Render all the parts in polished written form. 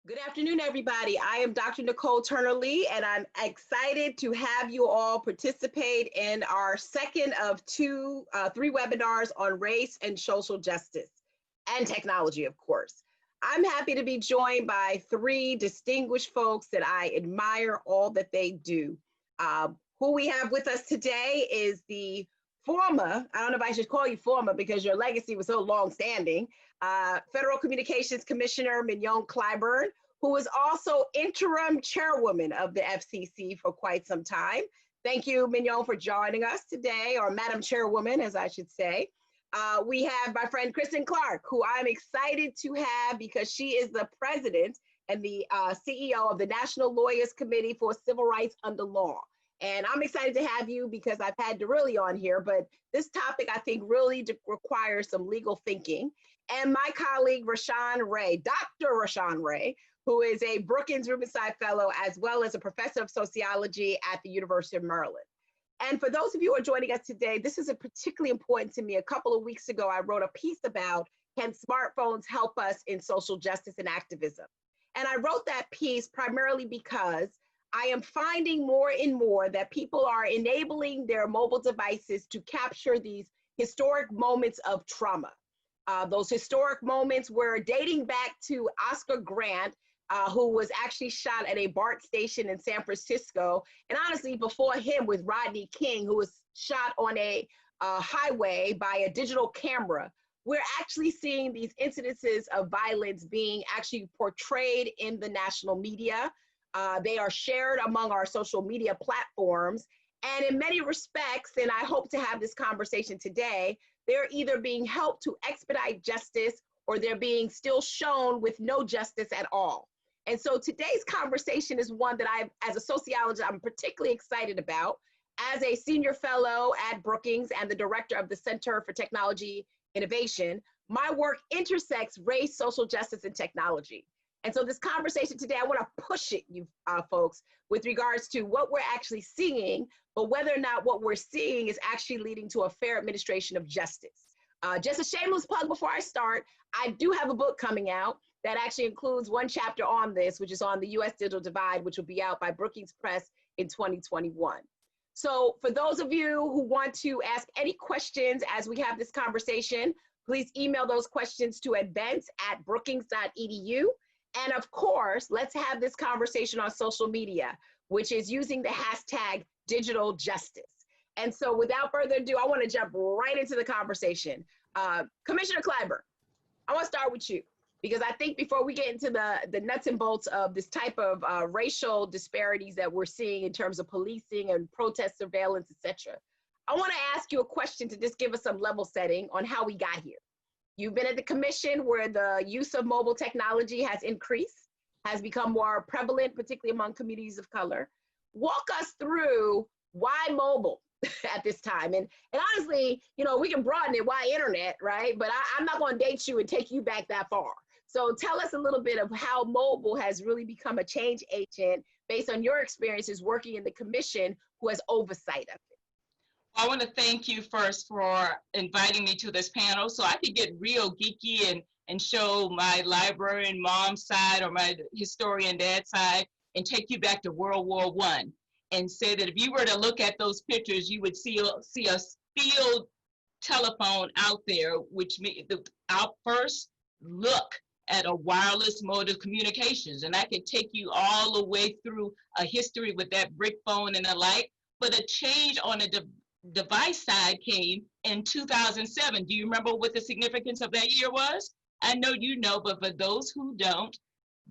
Good afternoon, everybody. I am Dr. Nicole Turner-Lee, and I'm excited to have you all participate in our second of three webinars on race and social justice and technology, of course. I'm happy to be joined by three distinguished folks that I admire all that they do. Who we have with us today is the former, I don't know if I should call you former because your legacy was so long-standing, Federal Communications Commissioner Mignon Clyburn, who was also interim chairwoman of the FCC for quite some time. Thank you, Mignon, for joining us today, or Madam Chairwoman, as I should say. We have my friend Kristen Clark, who I'm excited to have because she is the president and the CEO of the National Lawyers Committee for Civil Rights Under Law. And I'm excited to have you because I've had Dorelli on here, but this topic I think really requires some legal thinking. And my colleague, Rashawn Ray, Dr. Rashawn Ray, who is a Brookings Rubenstein Fellow, as well as a professor of sociology at the University of Maryland. And for those of you who are joining us today, this is particularly important to me. A couple of weeks ago, I wrote a piece about, can smartphones help us in social justice and activism? And I wrote that piece primarily because I am finding more and more that people are enabling their mobile devices to capture these historic moments of trauma. Those historic moments were dating back to Oscar Grant, who was actually shot at a BART station in San Francisco. And honestly, before him with Rodney King, who was shot on a highway by a digital camera. We're actually seeing these incidences of violence being actually portrayed in the national media. They are shared among our social media platforms. And in many respects, and I hope to have this conversation today, they're either being helped to expedite justice or they're being still shown with no justice at all. And so today's conversation is one that as a sociologist, I'm particularly excited about. As a senior fellow at Brookings and the director of the Center for Technology Innovation, my work intersects race, social justice, and technology. And so this conversation today, I want to push it, you folks, with regards to what we're actually seeing, but whether or not what we're seeing is actually leading to a fair administration of justice. Just a shameless plug before I start, I do have a book coming out that actually includes one chapter on this, which is on the US digital divide, which will be out by Brookings Press in 2021. So for those of you who want to ask any questions as we have this conversation, please email those questions to events@brookings.edu. And of course, let's have this conversation on social media, which is using the hashtag digital justice. And so without further ado, I want to jump right into the conversation. Commissioner Clyburn, I want to start with you, because I think before we get into the nuts and bolts of this type of racial disparities that we're seeing in terms of policing and protest surveillance, et cetera, I want to ask you a question to just give us some level setting on how we got here. You've been at the commission where the use of mobile technology has increased, has become more prevalent, particularly among communities of color. Walk us through why mobile at this time. And honestly, you know, we can broaden it, why internet, right? But I'm not going to date you and take you back that far. So tell us a little bit of how mobile has really become a change agent based on your experiences working in the commission who has oversight of it. I want to thank you first for inviting me to this panel so I could get real geeky and show my librarian mom side or my historian dad side and take you back to World War I and say that if you were to look at those pictures, you would see a field telephone out there, which means our first look at a wireless mode of communications. And I could take you all the way through a history with that brick phone and the like, but a change on a device side came in 2007. Do you remember what the significance of that year was? I know you know, but for those who don't,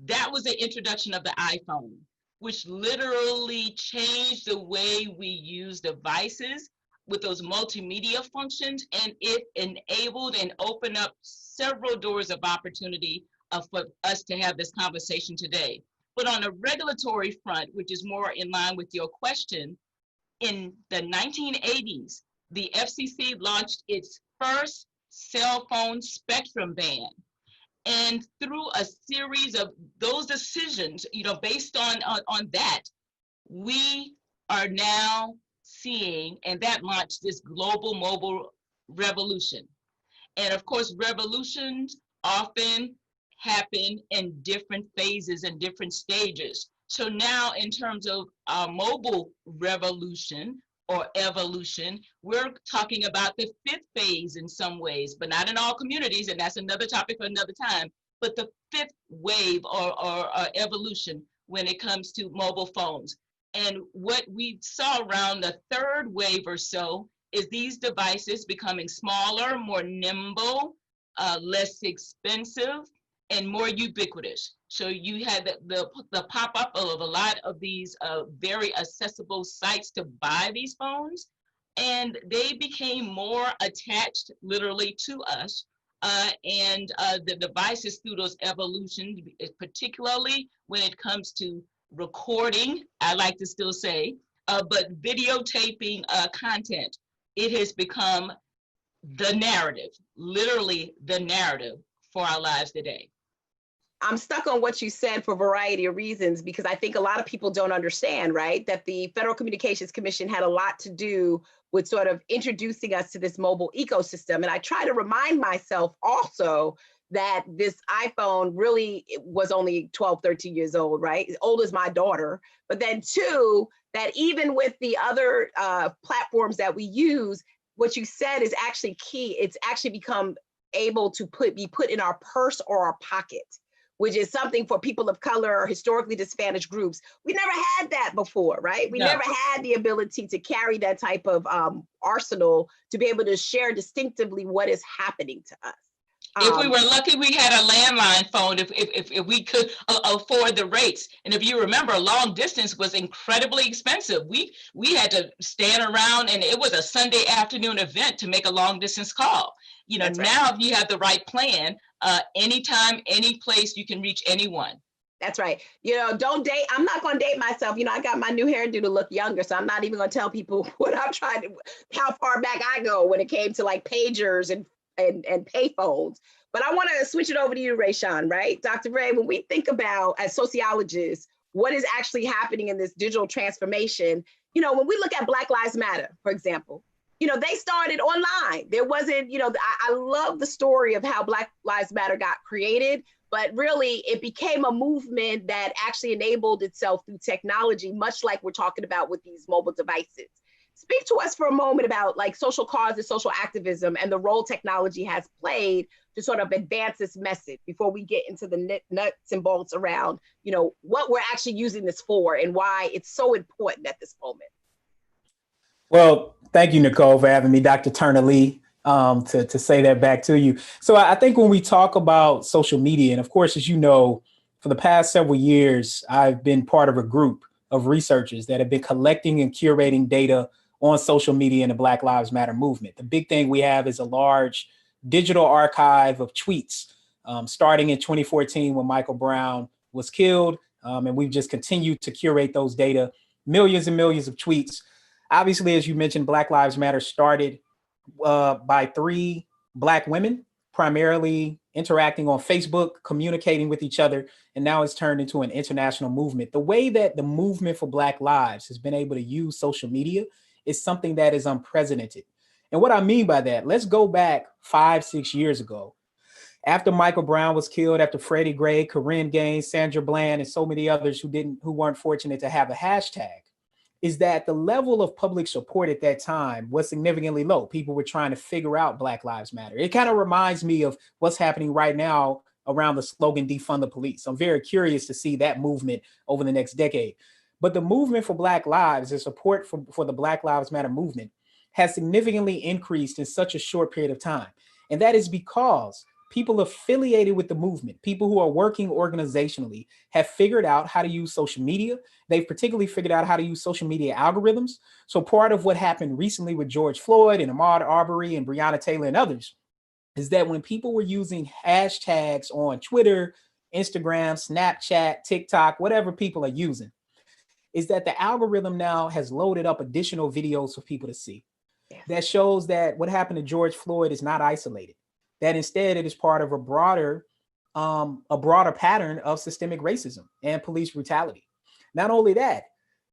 that was the introduction of the iPhone, which literally changed the way we use devices with those multimedia functions, and it enabled and opened up several doors of opportunity for us to have this conversation today. But on a regulatory front, which is more in line with your question, in the 1980s, the FCC launched its first cell phone spectrum ban. And through a series of those decisions, you know, based on that, we are now seeing, and that launched this global mobile revolution. And of course, revolutions often happen in different phases and different stages. So now in terms of our mobile revolution or evolution, we're talking about the fifth phase in some ways, but not in all communities, and that's another topic for another time, but the fifth wave or evolution when it comes to mobile phones. And what we saw around the third wave or so is these devices becoming smaller, more nimble, less expensive, and more ubiquitous. So you had the pop-up of a lot of these very accessible sites to buy these phones, and they became more attached literally to us. And the devices through those evolutions, particularly when it comes to recording, I like to still say, but videotaping content, it has become the narrative, literally the narrative for our lives today. I'm stuck on what you said for a variety of reasons, because I think a lot of people don't understand, right, that the Federal Communications Commission had a lot to do with sort of introducing us to this mobile ecosystem. And I try to remind myself also that this iPhone really was only 12, 13 years old, right? As old as my daughter. But then two, that even with the other platforms that we use, what you said is actually key. It's actually become able to be put in our purse or our pocket, which is something for people of color or historically disadvantaged groups. We never had that before, right? We never had the ability to carry that type of arsenal to be able to share distinctively what is happening to us. If we were lucky, we had a landline phone if we could afford the rates. And if you remember, long distance was incredibly expensive. We had to stand around, and it was a Sunday afternoon event to make a long distance call. You know, now if you have the right plan, anytime, any place, you can reach anyone. That's right. You know, don't date. I'm not going to date myself. You know, I got my new hairdo to look younger, so I'm not even going to tell people what I'm trying to, how far back I go when it came to like pagers and pay phones. But I want to switch it over to you, Rayshawn, right? Dr. Ray, when we think about, as sociologists, what is actually happening in this digital transformation, you know, when we look at Black Lives Matter, for example, you know, they started online. There wasn't, you know, I love the story of how Black Lives Matter got created, but really it became a movement that actually enabled itself through technology, much like we're talking about with these mobile devices. Speak to us for a moment about like social causes, social activism, and the role technology has played to sort of advance this message before we get into the nuts and bolts around, you know, what we're actually using this for and why it's so important at this moment. Well, thank you, Nicole, for having me, Dr. Turner Lee, to say that back to you. So I think when we talk about social media, and of course, as you know, for the past several years, I've been part of a group of researchers that have been collecting and curating data on social media and the Black Lives Matter movement. The big thing we have is a large digital archive of tweets, starting in 2014 when Michael Brown was killed. And we've just continued to curate those data, millions and millions of tweets. Obviously, as you mentioned, Black Lives Matter started by 3 Black women, primarily interacting on Facebook, communicating with each other, and now it's turned into an international movement. The way that the movement for Black lives has been able to use social media is something that is unprecedented. And what I mean by that, let's go back 5-6 years ago. After Michael Brown was killed, after Freddie Gray, Corinne Gaines, Sandra Bland, and so many others who weren't fortunate to have a hashtag, is that the level of public support at that time was significantly low. People were trying to figure out Black Lives Matter. It kind of reminds me of what's happening right now around the slogan, defund the police. I'm very curious to see that movement over the next decade. But the movement for Black lives, the support for the Black Lives Matter movement has significantly increased in such a short period of time. And that is because people affiliated with the movement, people who are working organizationally, have figured out how to use social media. They've particularly figured out how to use social media algorithms. So part of what happened recently with George Floyd and Ahmaud Arbery and Breonna Taylor and others is that when people were using hashtags on Twitter, Instagram, Snapchat, TikTok, whatever people are using, is that the algorithm now has loaded up additional videos for people to see. That shows that what happened to George Floyd is not isolated, that instead it is part of a broader pattern of systemic racism and police brutality. Not only that,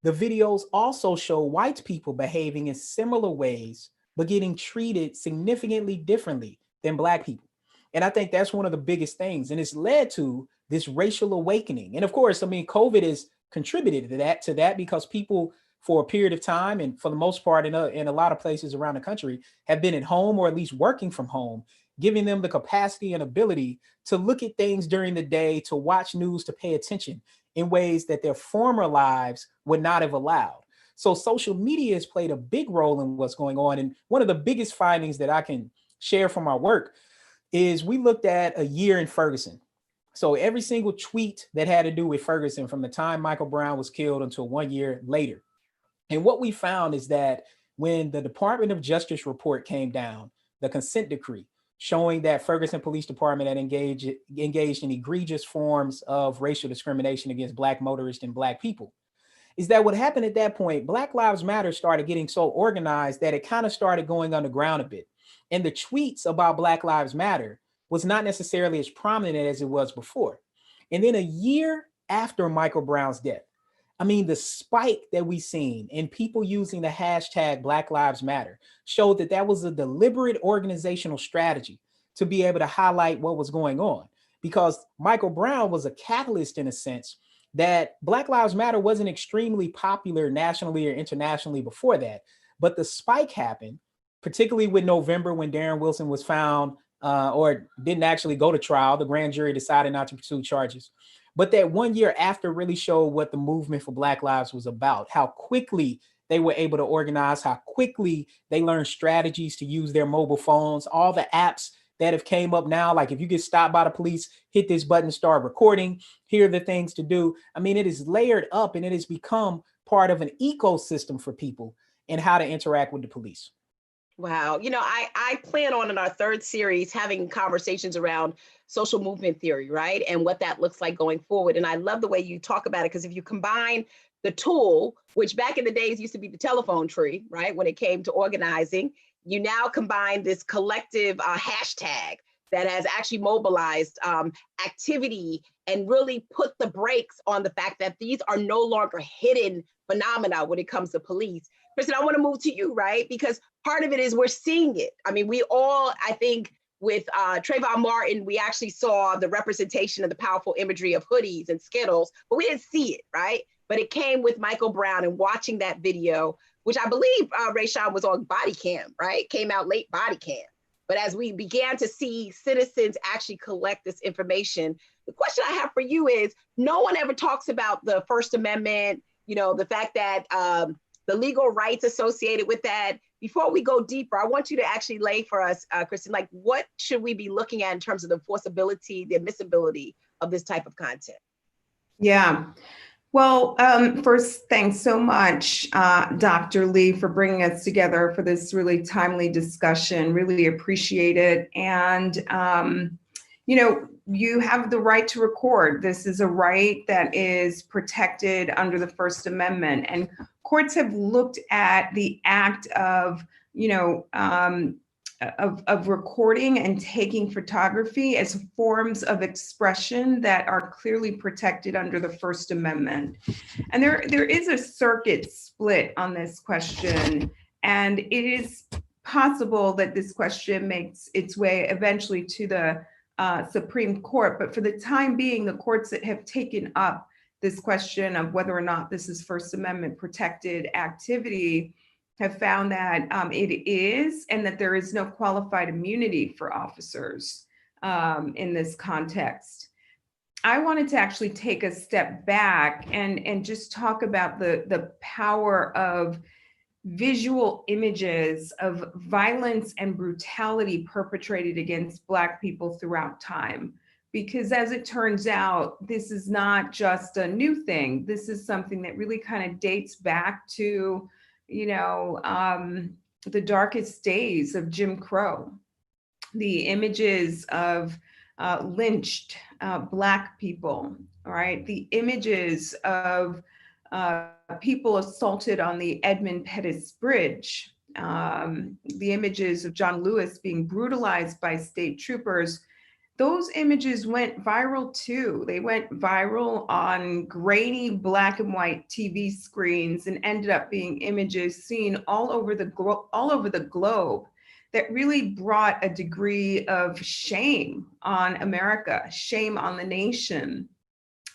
the videos also show white people behaving in similar ways, but getting treated significantly differently than Black people. And I think that's one of the biggest things. And it's led to this racial awakening. And of course, I mean, COVID has contributed to that because people for a period of time, and for the most part in a lot of places around the country, have been at home or at least working from home, giving them the capacity and ability to look at things during the day, to watch news, to pay attention in ways that their former lives would not have allowed. So social media has played a big role in what's going on. And one of the biggest findings that I can share from our work is we looked at a year in Ferguson. So every single tweet that had to do with Ferguson from the time Michael Brown was killed until 1 year later. And what we found is that when the Department of Justice report came down, the consent decree showing that Ferguson Police Department had engaged in egregious forms of racial discrimination against Black motorists and Black people, is that what happened at that point, Black Lives Matter started getting so organized that it kind of started going underground a bit. And the tweets about Black Lives Matter was not necessarily as prominent as it was before. And then a year after Michael Brown's death, I mean, the spike that we seen in people using the hashtag Black Lives Matter showed that that was a deliberate organizational strategy to be able to highlight what was going on. Because Michael Brown was a catalyst in a sense that Black Lives Matter wasn't extremely popular nationally or internationally before that. But the spike happened, particularly with November when Darren Wilson was found or didn't actually go to trial. The grand jury decided not to pursue charges. But that 1 year after really showed what the movement for Black Lives was about, how quickly they were able to organize, how quickly they learned strategies to use their mobile phones, all the apps that have came up now, like if you get stopped by the police, hit this button, start recording, here are the things to do. I mean, it is layered up and it has become part of an ecosystem for people and how to interact with the police. Wow. You know, I plan on in our third series having conversations around social movement theory, right? And what that looks like going forward. And I love the way you talk about it, because if you combine the tool, which back in the days used to be the telephone tree, right? When it came to organizing, you now combine this collective hashtag that has actually mobilized activity and really put the brakes on the fact that these are no longer hidden phenomena when it comes to police. Kristen, I want to move to you, right? Because part of it is we're seeing it. I mean, we all, I think, with Trayvon Martin, we actually saw the representation of the powerful imagery of hoodies and Skittles, but we didn't see it, right? But it came with Michael Brown and watching that video, which I believe Rayshawn was on body cam, right? Came out late body cam. But as we began to see citizens actually collect this information, the question I have for you is, no one ever talks about the First Amendment, you know, the fact that the legal rights associated with that. Before we go deeper, I want you to actually lay for us, Kristen, like what should we be looking at in terms of the enforceability, the admissibility of this type of content? Yeah. Well, first, thanks so much, Dr. Lee, for bringing us together for this really timely discussion. Really appreciate it. And, you know, you have the right to record. This is a right that is protected under the First Amendment. And courts have looked at the act of, you know, of recording and taking photography as forms of expression that are clearly protected under the First Amendment. And there is a circuit split on this question, and it is possible that this question makes its way eventually to the Supreme Court. But for the time being, the courts that have taken up this question of whether or not this is First Amendment protected activity have found that it is, and that there is no qualified immunity for officers in this context. I wanted to actually take a step back and just talk about the power of visual images of violence and brutality perpetrated against Black people throughout time. Because as it turns out, this is not just a new thing. This is something that really kind of dates back to, you know, the darkest days of Jim Crow. The images of lynched Black people, all right? The images of people assaulted on the Edmund Pettus Bridge, the images of John Lewis being brutalized by state troopers. Those images went viral too. They went viral on grainy black and white TV screens and ended up being images seen all over the globe that really brought a degree of shame on America, shame on the nation.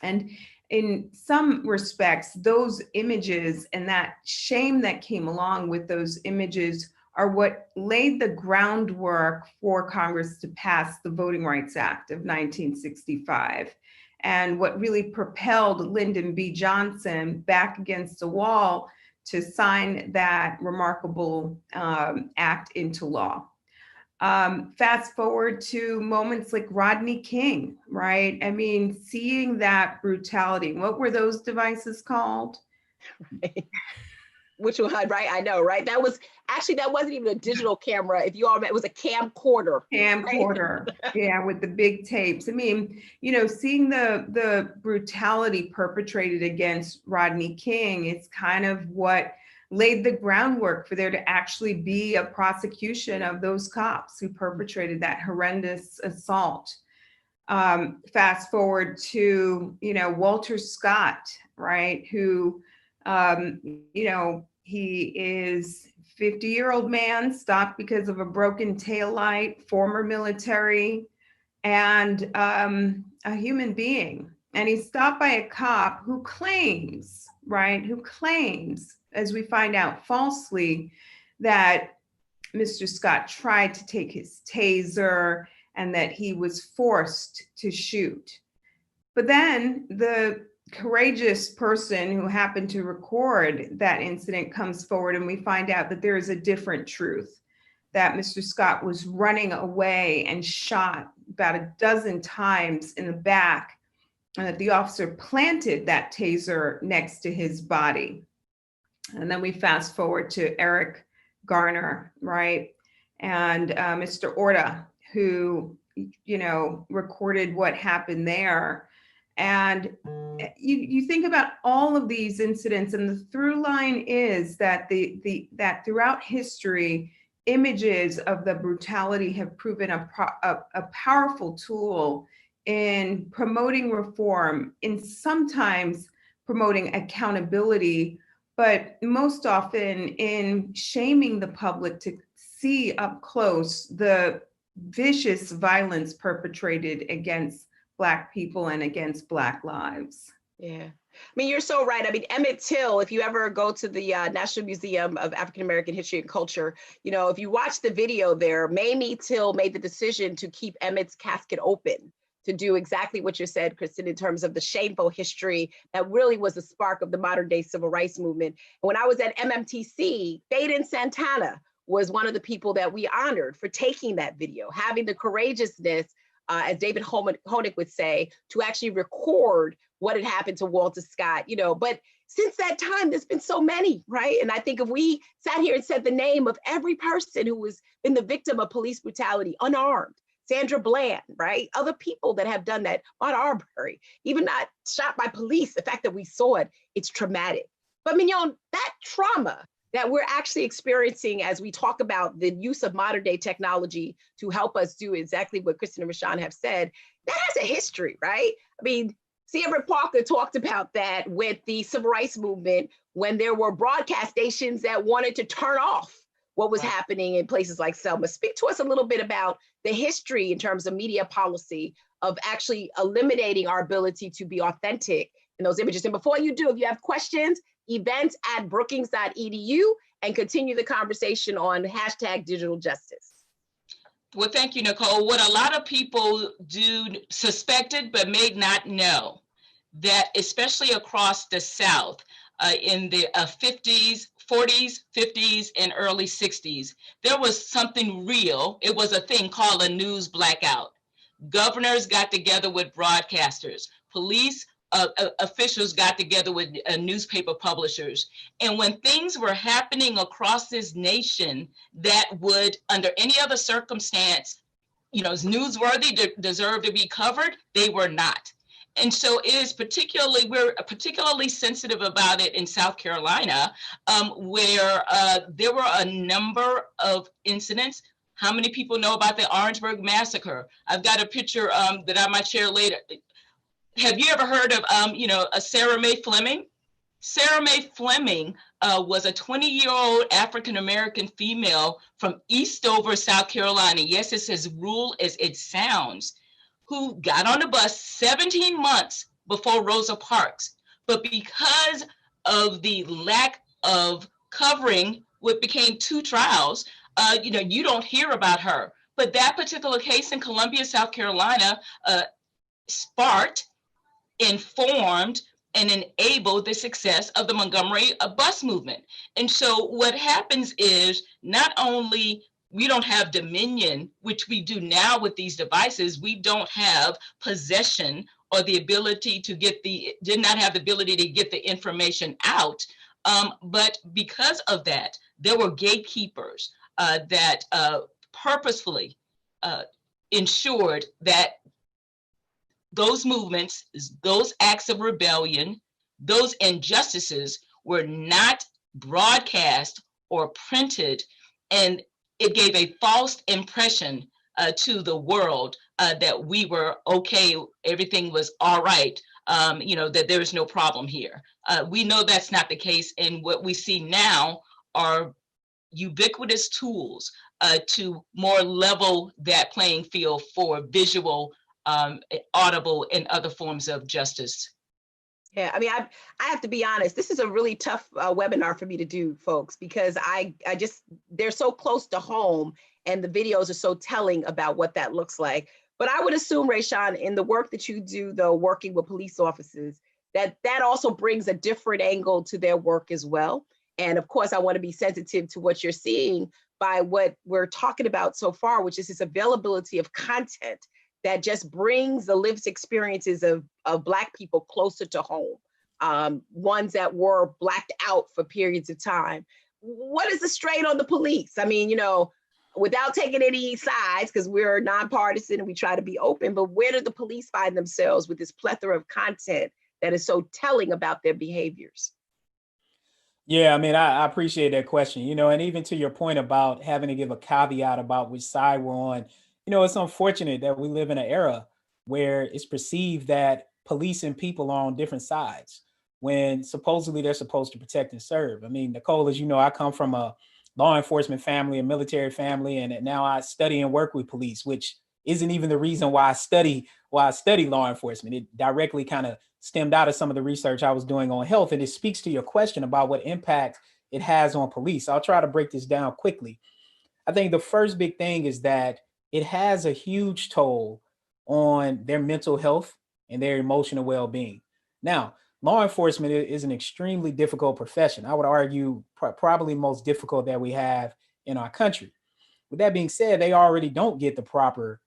And in some respects, those images and that shame that came along with those images are what laid the groundwork for Congress to pass the Voting Rights Act of 1965, and what really propelled Lyndon B. Johnson back against the wall to sign that remarkable act into law. Fast forward to moments like Rodney King, right? I mean, seeing that brutality. What were those devices called? Which one, right? I know, right? That wasn't even a digital camera. If you all remember, it was a camcorder. Camcorder, right? Yeah, with the big tapes. I mean, seeing the brutality perpetrated against Rodney King is kind of what laid the groundwork for there to actually be a prosecution of those cops who perpetrated that horrendous assault. Fast forward to, Walter Scott, right? Who, he is 50-year-old man stopped because of a broken taillight, former military, and a human being. And he's stopped by a cop who claims, as we find out falsely, that Mr. Scott tried to take his taser and that he was forced to shoot. But then the courageous person who happened to record that incident comes forward, and we find out that there is a different truth, that Mr. Scott was running away and shot about a dozen times in the back, and that the officer planted that taser next to his body. And then we fast forward to Eric Garner, right? And Mr. Orta, who, recorded what happened there. And you think about all of these incidents, and the through line is that that throughout history, images of the brutality have proven a powerful tool in promoting reform, in sometimes promoting accountability, but most often in shaming the public to see up close the vicious violence perpetrated against Black people and against Black lives. Yeah. I mean, you're so right. I mean, Emmett Till, if you ever go to the National Museum of African American History and Culture, if you watch the video there, Mamie Till made the decision to keep Emmett's casket open, to do exactly what you said, Kristen, in terms of the shameful history that really was the spark of the modern day civil rights movement. And when I was at MMTC, Faden Santana was one of the people that we honored for taking that video, having the courageousness, as David Honig would say, to actually record what had happened to Walter Scott, but since that time, there's been so many, right? And I think if we sat here and said the name of every person who has been the victim of police brutality, unarmed, Sandra Bland, right? Other people that have done that, Maud Arbery, even not shot by police, the fact that we saw it, it's traumatic. But Mignon, that trauma that we're actually experiencing as we talk about the use of modern day technology to help us do exactly what Kristen and Rashawn have said, that has a history, right? I mean, Sierra Parker talked about that with the civil rights movement when there were broadcast stations that wanted to turn off what was happening in places like Selma. Speak to us a little bit about the history in terms of media policy of actually eliminating our ability to be authentic in those images. And before you do, if you have questions, events@brookings.edu, and continue the conversation on #digital justice. Well, thank you, Nicole. What a lot of people suspected but may not know, that especially across the South in the 50s, 40s, 50s, and early 60s, there was something real. It was a thing called a news blackout. Governors got together with broadcasters, police officials got together with newspaper publishers. And when things were happening across this nation that would, under any other circumstance, is newsworthy, deserve to be covered, they were not. And so we're particularly sensitive about it in South Carolina, where there were a number of incidents. How many people know about the Orangeburg Massacre? I've got a picture that I might share later. Have you ever heard of, Sarah Mae Fleming? Sarah Mae Fleming was a 20-year-old African-American female from Eastover, South Carolina. Yes, it's as rural as it sounds, who got on the bus 17 months before Rosa Parks. But because of the lack of covering what became 2 trials, you don't hear about her. But that particular case in Columbia, South Carolina, sparked, informed, and enabled the success of the Montgomery bus movement. And so what happens is, not only we don't have dominion, which we do now with these devices, we don't have possession or the ability to did not have the ability to get the information out. But because of that, there were gatekeepers that purposefully ensured that those movements, those acts of rebellion, those injustices were not broadcast or printed, and it gave a false impression to the world that we were okay, everything was all right, that there is no problem here. We know that's not the case, and what we see now are ubiquitous tools to more level that playing field for visual, audible, and other forms of justice. Yeah, I mean, I have to be honest, this is a really tough webinar for me to do, folks, because they're so close to home and the videos are so telling about what that looks like. But I would assume, Rayshawn, in the work that you do, though, working with police officers, that also brings a different angle to their work as well. And of course, I want to be sensitive to what you're seeing by what we're talking about so far, which is this availability of content that just brings the lived experiences of Black people closer to home, ones that were blacked out for periods of time. What is the strain on the police? I mean, without taking any sides, because we're nonpartisan and we try to be open, but where do the police find themselves with this plethora of content that is so telling about their behaviors? Yeah, I mean, I appreciate that question, and even to your point about having to give a caveat about which side we're on, it's unfortunate that we live in an era where it's perceived that police and people are on different sides when supposedly they're supposed to protect and serve. I mean, Nicole, as you know, I come from a law enforcement family, a military family, and now I study and work with police, which isn't even the reason why I study law enforcement. It directly kind of stemmed out of some of the research I was doing on health, and it speaks to your question about what impact it has on police. I'll try to break this down quickly. I think the first big thing is that it has a huge toll on their mental health and their emotional well-being. Now, law enforcement is an extremely difficult profession. I would argue probably most difficult that we have in our country. With that being said, they already don't get the proper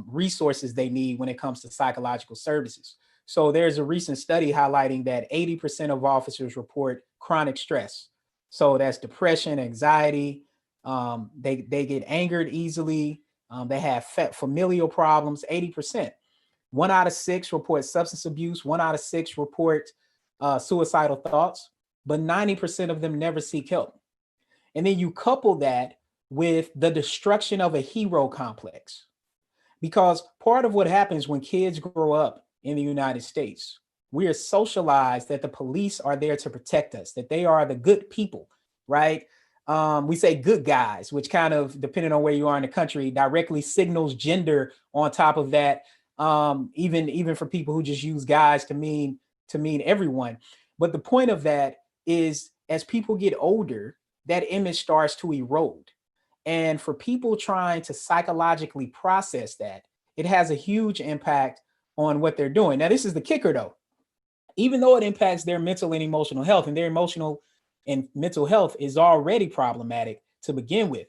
resources they need when it comes to psychological services. So there's a recent study highlighting that 80% of officers report chronic stress. So that's depression, anxiety. They get angered easily. They have familial problems, 80%. 1 out of 6 report substance abuse. 1 out of 6 report suicidal thoughts, but 90% of them never seek help. And then you couple that with the destruction of a hero complex. Because part of what happens when kids grow up in the United States, we are socialized that the police are there to protect us, that they are the good people, right? We say good guys, which kind of, depending on where you are in the country, directly signals gender on top of that, even for people who just use guys to mean everyone. But the point of that is, as people get older, that image starts to erode. And for people trying to psychologically process that, it has a huge impact on what they're doing. Now, this is the kicker, though. Even though it impacts their mental and emotional health, and their emotional and mental health is already problematic to begin with,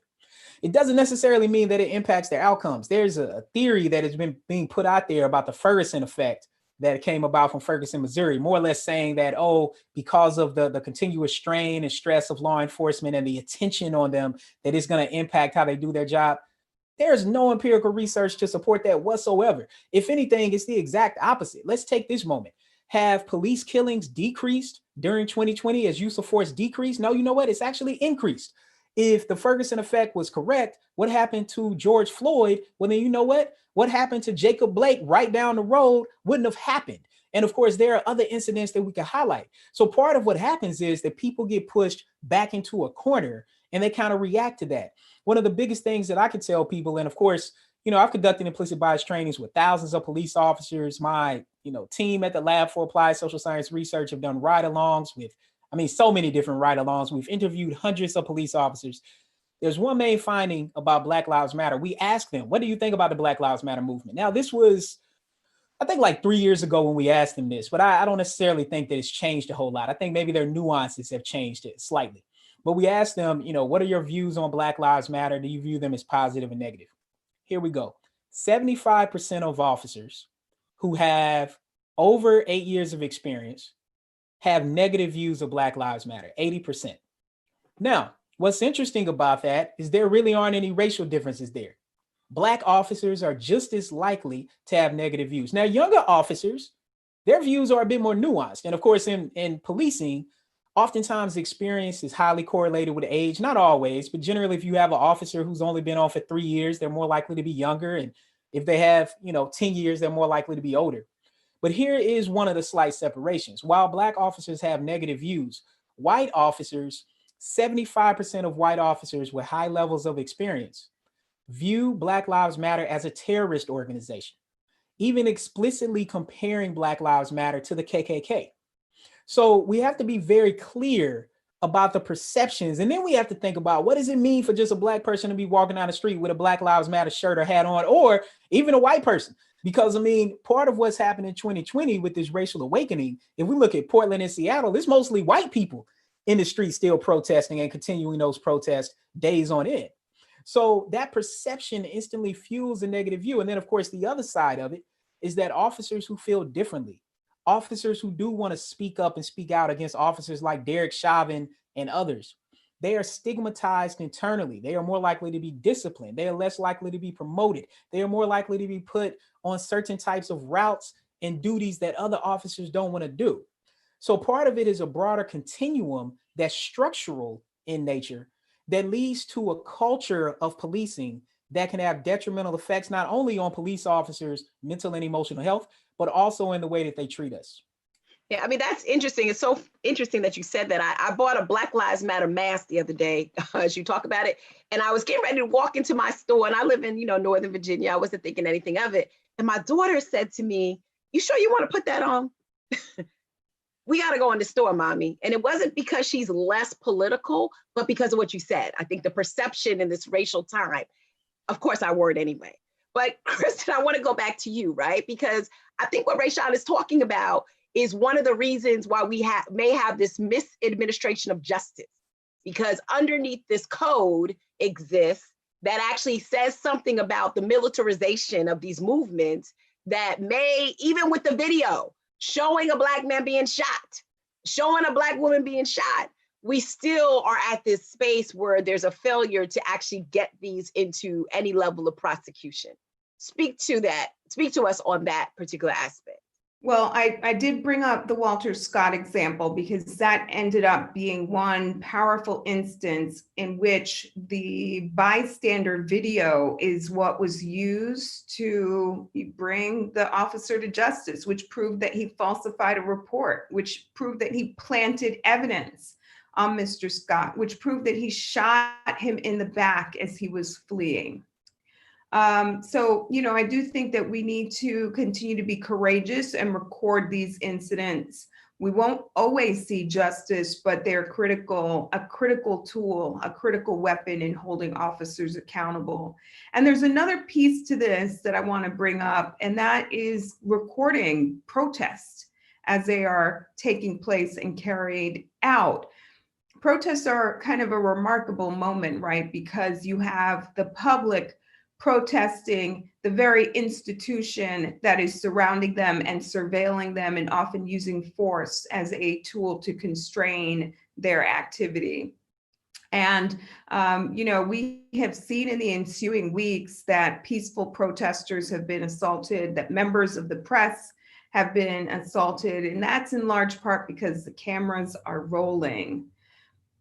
it doesn't necessarily mean that it impacts their outcomes. There's a theory that has been being put out there about the Ferguson Effect that came about from Ferguson, Missouri, more or less saying that, because of the continuous strain and stress of law enforcement and the attention on them, that it's going to impact how they do their job. There's no empirical research to support that whatsoever. If anything, it's the exact opposite. Let's take this moment. Have police killings decreased during 2020 as use of force decreased? No, you know what? It's actually increased. If the Ferguson effect was correct, what happened to George Floyd? Well, then you know what? What happened to Jacob Blake right down the road wouldn't have happened. And of course, there are other incidents that we can highlight. So part of what happens is that people get pushed back into a corner and they kind of react to that. One of the biggest things that I could tell people, and of course, I've conducted implicit bias trainings with thousands of police officers. My, team at the Lab for Applied Social Science Research have done ride-alongs with, so many different ride-alongs. We've interviewed hundreds of police officers. There's one main finding about Black Lives Matter. We asked them, what do you think about the Black Lives Matter movement? Now, this was, I think, like 3 years ago when we asked them this, but I don't necessarily think that it's changed a whole lot. I think maybe their nuances have changed it slightly. But we asked them, what are your views on Black Lives Matter? Do you view them as positive and negative? Here we go. 75% of officers who have over 8 years of experience have negative views of Black Lives Matter, 80%. Now, what's interesting about that is there really aren't any racial differences there. Black officers are just as likely to have negative views. Now, younger officers, their views are a bit more nuanced. And of course, in policing, oftentimes experience is highly correlated with age, not always, but generally if you have an officer who's only been on for 3 years, they're more likely to be younger. And if they have, 10 years, they're more likely to be older. But here is one of the slight separations. While Black officers have negative views, white officers, 75% of white officers with high levels of experience view Black Lives Matter as a terrorist organization, even explicitly comparing Black Lives Matter to the KKK. So we have to be very clear about the perceptions. And then we have to think about, what does it mean for just a Black person to be walking down the street with a Black Lives Matter shirt or hat on, or even a white person? Because part of what's happened in 2020 with this racial awakening, if we look at Portland and Seattle, it's mostly white people in the street still protesting and continuing those protests days on end. So that perception instantly fuels a negative view. And then of course, the other side of it is that officers who feel differently, officers who do want to speak up and speak out against officers like Derek Chauvin and others, they are stigmatized internally. They are more likely to be disciplined. They are less likely to be promoted. They are more likely to be put on certain types of routes and duties that other officers don't want to do. So part of it is a broader continuum that's structural in nature that leads to a culture of policing that can have detrimental effects, not only on police officers' mental and emotional health, but also in the way that they treat us. Yeah, that's interesting. It's so interesting that you said that. I bought a Black Lives Matter mask the other day, as you talk about it, and I was getting ready to walk into my store, and I live in, Northern Virginia. I wasn't thinking anything of it. And my daughter said to me, "You sure you want to put that on?" We got to go in the store, mommy. And it wasn't because she's less political, but because of what you said. I think the perception in this racial time, of course I wore it anyway. But Kristen, I want to go back to you, right? Because I think what Rayshawn is talking about is one of the reasons why we may have this misadministration of justice, because underneath this code exists that actually says something about the militarization of these movements that may, even with the video, showing a Black man being shot, showing a Black woman being shot, we still are at this space where there's a failure to actually get these into any level of prosecution. Speak to that. Speak to us on that particular aspect. Well, I did bring up the Walter Scott example because that ended up being one powerful instance in which the bystander video is what was used to bring the officer to justice, which proved that he falsified a report, which proved that he planted evidence on Mr. Scott, which proved that he shot him in the back as he was fleeing. So, I do think that we need to continue to be courageous and record these incidents. We won't always see justice, but they're a critical tool, a critical weapon in holding officers accountable. And there's another piece to this that I want to bring up, and that is recording protests as they are taking place and carried out. Protests are kind of a remarkable moment, right? Because you have the public protesting the very institution that is surrounding them and surveilling them and often using force as a tool to constrain their activity. And, we have seen in the ensuing weeks that peaceful protesters have been assaulted, that members of the press have been assaulted, and that's in large part because the cameras are rolling.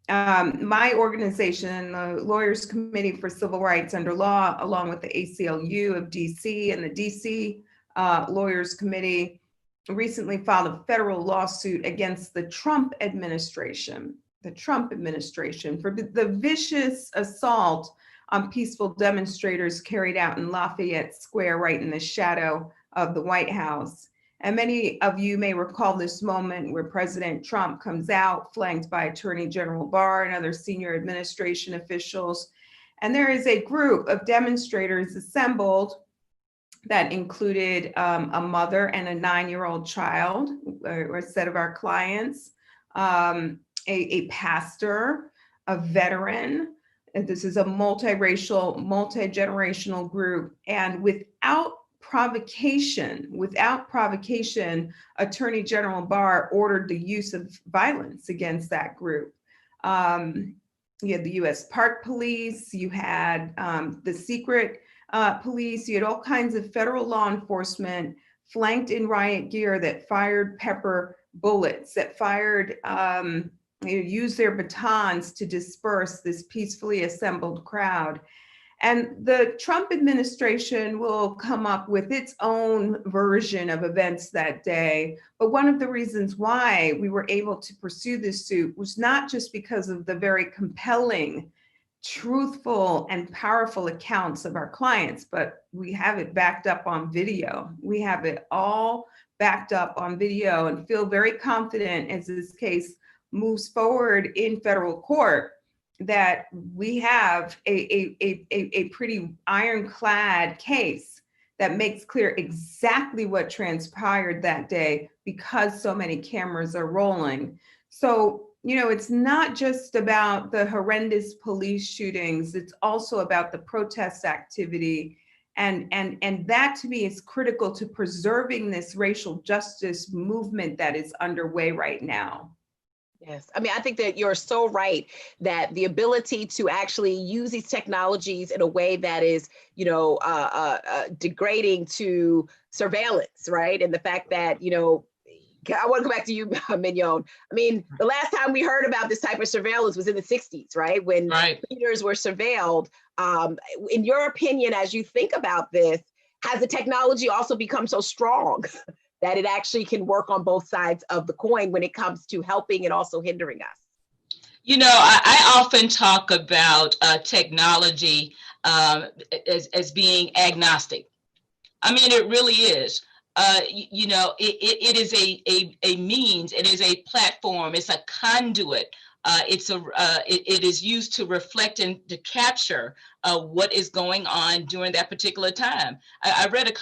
My organization, the Lawyers Committee for Civil Rights Under Law, along with the ACLU of DC and the DC Lawyers Committee, recently filed a federal lawsuit against the Trump administration for the vicious assault on peaceful demonstrators carried out in Lafayette Square, right in the shadow of the White House. And many of you may recall this moment where President Trump comes out, flanked by Attorney General Barr and other senior administration officials. And there is a group of demonstrators assembled that included a mother and a 9-year-old child, or a set of our clients, a pastor, a veteran. And this is a multiracial, multi-generational group. And without provocation, Attorney General Barr ordered the use of violence against that group. You had the US Park Police, you had the secret police, you had all kinds of federal law enforcement flanked in riot gear that fired pepper bullets, that fired, used their batons to disperse this peacefully assembled crowd. And the Trump administration will come up with its own version of events that day. But one of the reasons why we were able to pursue this suit was not just because of the very compelling, truthful, and powerful accounts of our clients, but we have it backed up on video. We have it all backed up on video and feel very confident as this case moves forward in federal court that we have a pretty ironclad case that makes clear exactly what transpired that day because so many cameras are rolling. So, it's not just about the horrendous police shootings, it's also about the protest activity. And that to me is critical to preserving this racial justice movement that is underway right now. Yes, I mean, I think that you're so right that the ability to actually use these technologies in a way that is, degrading to surveillance, right? And the fact that, I want to go back to you, Mignon. I mean, the last time we heard about this type of surveillance was in the 60s, right? When leaders were surveilled. In your opinion, as you think about this, has the technology also become so strong that it actually can work on both sides of the coin when it comes to helping and also hindering us? I often talk about technology as being agnostic. I mean, it really is. It is a means, it is a platform, it's a conduit. It is used to reflect and to capture what is going on during that particular time. I read a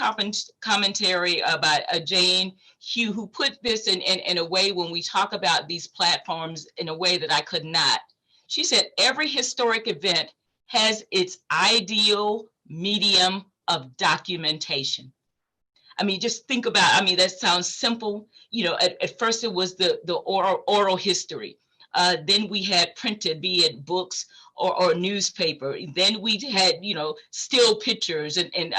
commentary about Jane Hugh, who put this in a way when we talk about these platforms in a way that I could not. She said, every historic event has its ideal medium of documentation. I mean, just think about, that sounds simple. At first it was the oral history. Then we had printed, be it books or newspaper. Then we had, still pictures and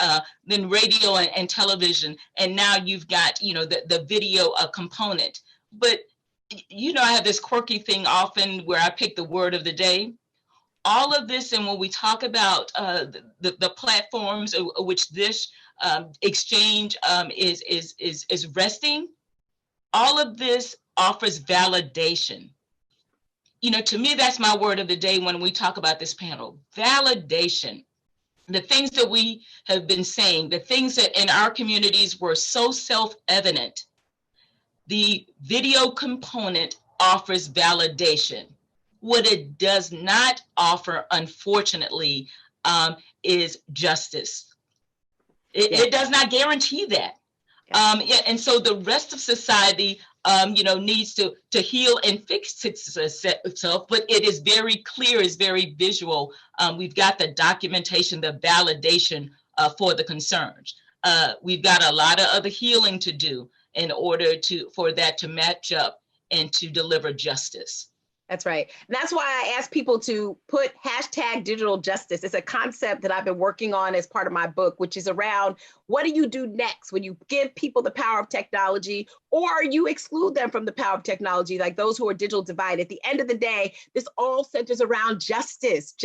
then radio and television. And now you've got, the video component. But, I have this quirky thing often where I pick the word of the day. All of this, and when we talk about the platforms which this exchange is resting, all of this offers validation. To me, that's my word of the day when we talk about this panel, validation. The things that we have been saying, the things that in our communities were so self-evident, the video component offers validation. What it does not offer, unfortunately, is justice. It does not guarantee that. And so the rest of society, needs to heal and fix itself, but it is very clear, it's very visual. We've got the documentation, the validation for the concerns. We've got a lot of other healing to do in order for that to match up and to deliver justice. That's right. And that's why I ask people to put hashtag digital justice. It's a concept that I've been working on as part of my book, which is around what do you do next when you give people the power of technology or you exclude them from the power of technology, like those who are digital divide. At the end of the day, this all centers around justice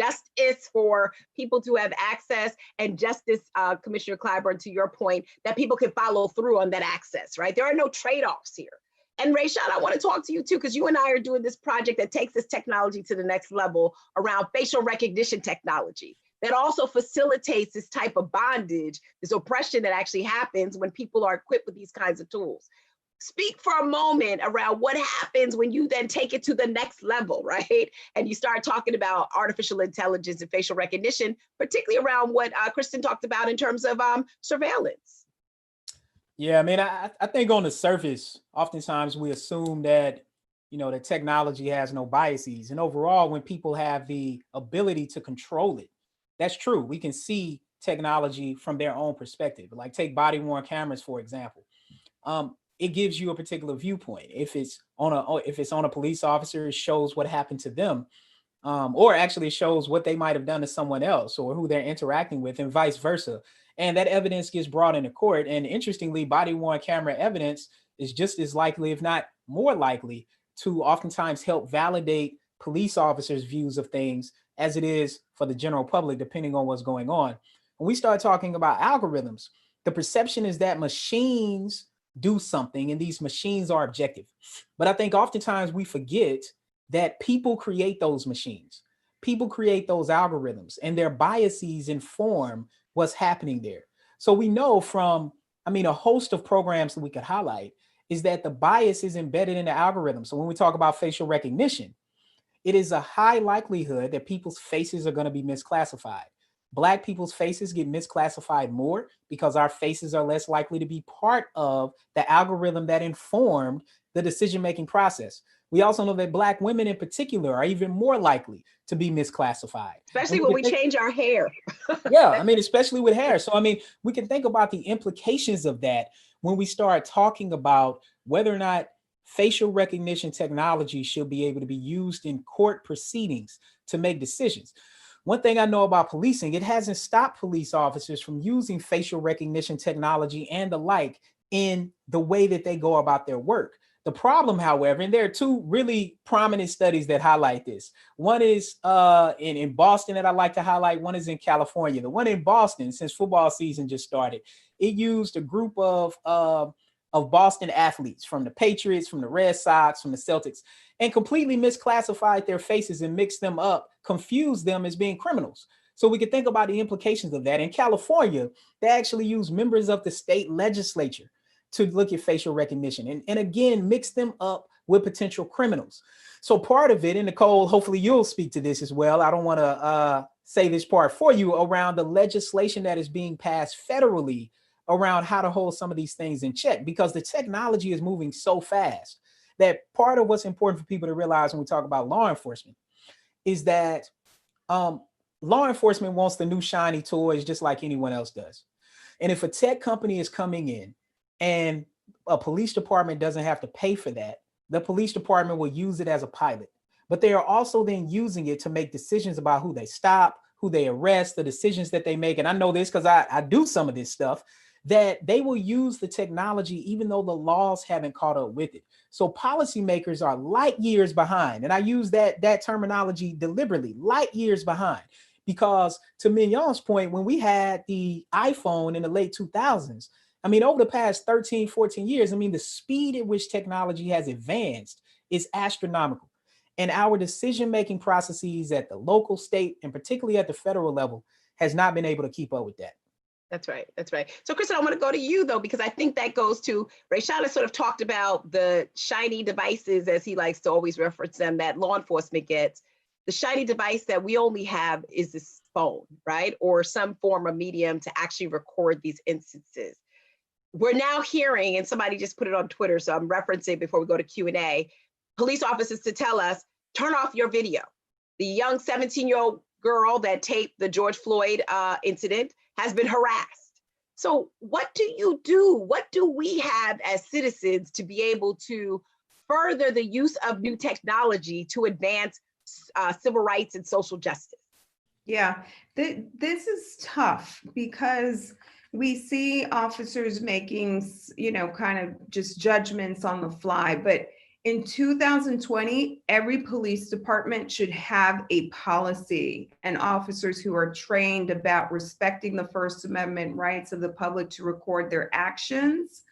for people to have access, and justice, Commissioner Clyburn, to your point, that people can follow through on that access, right? There are no trade-offs here. And Rayshad, I want to talk to you too, because you and I are doing this project that takes this technology to the next level around facial recognition technology that also facilitates this type of bondage, this oppression that actually happens when people are equipped with these kinds of tools. Speak for a moment around what happens when you then take it to the next level, right? And you start talking about artificial intelligence and facial recognition, particularly around what Kristen talked about in terms of surveillance. Yeah, I mean, I think on the surface, oftentimes we assume that, the technology has no biases. And overall, when people have the ability to control it, that's true. We can see technology from their own perspective. Like take body worn cameras, for example. It gives you a particular viewpoint. If it's on a police officer, it shows what happened to them. Or actually shows what they might have done to someone else or who they're interacting with, and vice versa. And that evidence gets brought into court. And interestingly, body-worn camera evidence is just as likely, if not more likely, to oftentimes help validate police officers' views of things as it is for the general public, depending on what's going on. When we start talking about algorithms, the perception is that machines do something and these machines are objective. But I think oftentimes we forget that people create those machines. People create those algorithms, and their biases inform what's happening there. So we know from, a host of programs that we could highlight is that the bias is embedded in the algorithm. So when we talk about facial recognition, it is a high likelihood that people's faces are going to be misclassified. Black people's faces get misclassified more because our faces are less likely to be part of the algorithm that informed the decision-making process. We also know that Black women in particular are even more likely to be misclassified. Especially when we change our hair. Yeah, especially with hair. So, we can think about the implications of that when we start talking about whether or not facial recognition technology should be able to be used in court proceedings to make decisions. One thing I know about policing, it hasn't stopped police officers from using facial recognition technology and the like in the way that they go about their work. The problem, however, and there are two really prominent studies that highlight this. One is in Boston that I like to highlight. One is in California. The one in Boston, since football season just started, it used a group of Boston athletes from the Patriots, from the Red Sox, from the Celtics, and completely misclassified their faces and mixed them up, confused them as being criminals. So we could think about the implications of that. In California, they actually used members of the state legislature to look at facial recognition and again, mix them up with potential criminals. So part of it, and Nicole, hopefully you'll speak to this as well. I don't want to say this part for you around the legislation that is being passed federally around how to hold some of these things in check, because the technology is moving so fast that part of what's important for people to realize when we talk about law enforcement is that law enforcement wants the new shiny toys just like anyone else does. And if a tech company is coming in and a police department doesn't have to pay for that, the police department will use it as a pilot. But they are also then using it to make decisions about who they stop, who they arrest, the decisions that they make. And I know this because I do some of this stuff, that they will use the technology even though the laws haven't caught up with it. So policymakers are light years behind. And I use that terminology deliberately, light years behind. Because to Mignon's point, when we had the iPhone in the late 2000s, over the past 13, 14 years, the speed at which technology has advanced is astronomical. And our decision-making processes at the local, state, and particularly at the federal level has not been able to keep up with that. That's right. That's right. So, Kristen, I want to go to you, though, because I think that goes to Rayshad has sort of talked about the shiny devices, as he likes to always reference them, that law enforcement gets. The shiny device that we only have is this phone, right? Or some form of medium to actually record these instances. We're now hearing, and somebody just put it on Twitter, so I'm referencing before we go to Q&A, police officers to tell us, turn off your video. The young 17-year-old girl that taped the George Floyd incident has been harassed. So what do you do? What do we have as citizens to be able to further the use of new technology to advance civil rights and social justice? Yeah, this is tough because we see officers making, kind of just judgments on the fly. But in 2020, every police department should have a policy, and officers who are trained about respecting the First Amendment rights of the public to record their actions,